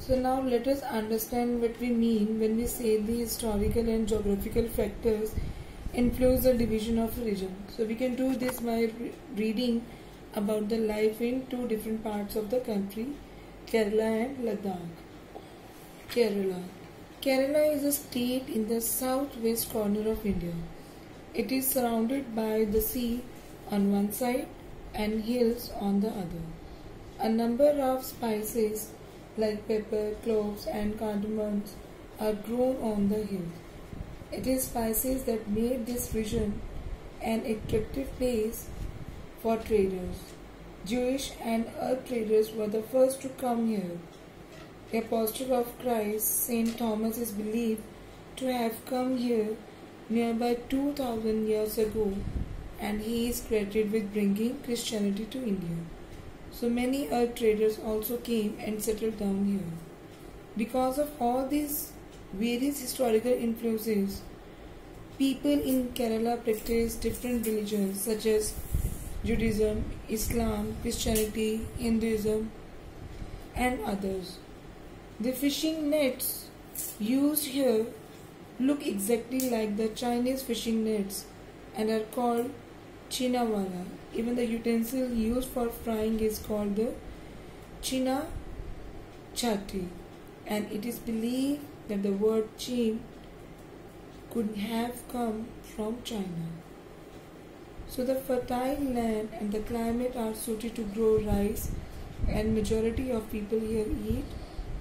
So now let us understand what we mean when we say the historical and geographical factors influence the division of a region. So we can do this by reading about the life in two different parts of the country, Kerala and Ladakh. Kerala. Kerala is a state in the southwest corner of India. It is surrounded by the sea on one side and hills on the other. A number of spices like pepper, cloves and cardamoms are grown on the hills. It is spices that made this region an attractive place for traders. Jewish and Arab traders were the first to come here. The apostle of Christ, Saint Thomas, is believed to have come here nearby 2000 years ago, and he is credited with bringing Christianity to India. So many Arab traders also came and settled down here. Because of all these various historical influences, people in Kerala practice different religions such as Judaism, Islam, Christianity, Hinduism, and others. The fishing nets used here look exactly like the Chinese fishing nets and are called chinawala. Even the utensil used for frying is called the china chatti, and it is believed that the word chin could have come from China. So the fertile land and the climate are suited to grow rice, and majority of people here eat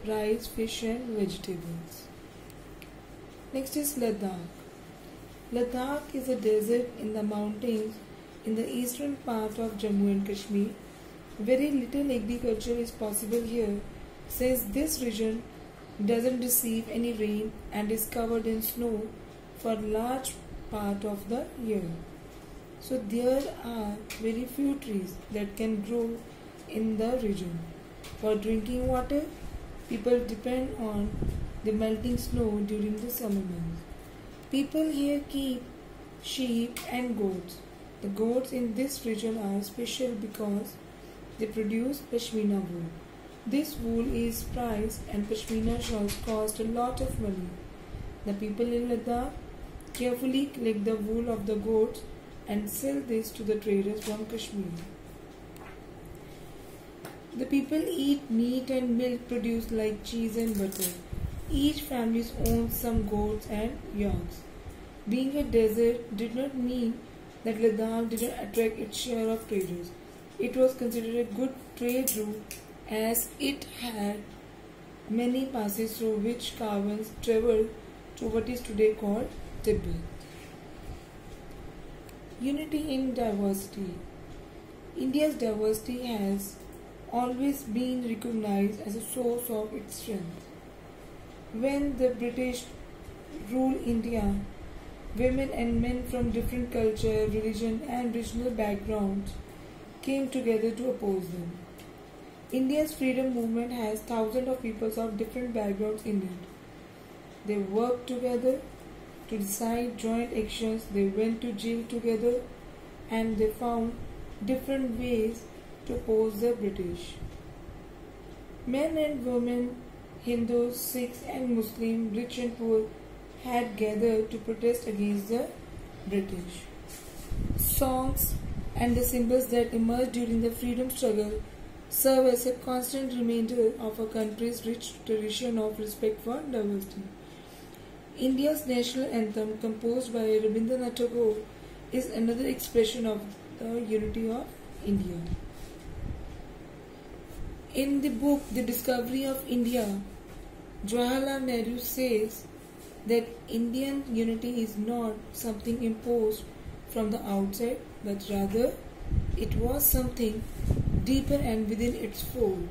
rice, fish and vegetables. Next is Ladakh. Ladakh is a desert in the mountains in the eastern part of Jammu and Kashmir. Very little agriculture is possible here since this region doesn't receive any rain and is covered in snow for large part of the year. So there are very few trees that can grow in the region. For drinking water, people depend on the melting snow during the summer months. People here keep sheep and goats. The goats in this region are special because they produce pashmina wool. This wool is prized and pashmina shawls cost a lot of money. The people in Ladakh carefully collect the wool of the goats and sell this to the traders from Kashmir. The people eat meat and milk produced like cheese and butter. Each family owns some goats and yaks. Being a desert did not mean that Ladakh didn't attract its share of traders. It was considered a good trade route as it had many passes through which caravans traveled to what is today called Tibet. Unity in diversity. India's diversity has always been recognized as a source of its strength. When the British ruled India, women and men from different culture, religion and regional backgrounds came together to oppose them. India's freedom movement has thousands of people of different backgrounds in it. They worked together to decide joint actions, they went to jail together, and they found different ways to oppose the British. Men and women, Hindus, Sikhs and Muslims, rich and poor, had gathered to protest against the British. Songs and the symbols that emerged during the freedom struggle serve as a constant reminder of a country's rich tradition of respect for diversity. India's national anthem, composed by Rabindranath Tagore, is another expression of the unity of India. In the book The Discovery of India, Jawaharlal Nehru says that Indian unity is not something imposed from the outside, but rather it was something deeper and within its fold.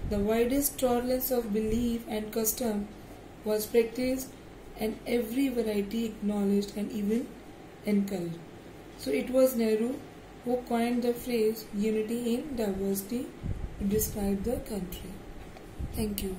The widest tolerance of belief and custom was practiced and every variety acknowledged and even encouraged. So it was Nehru who coined the phrase unity in diversity to describe the country. Thank you.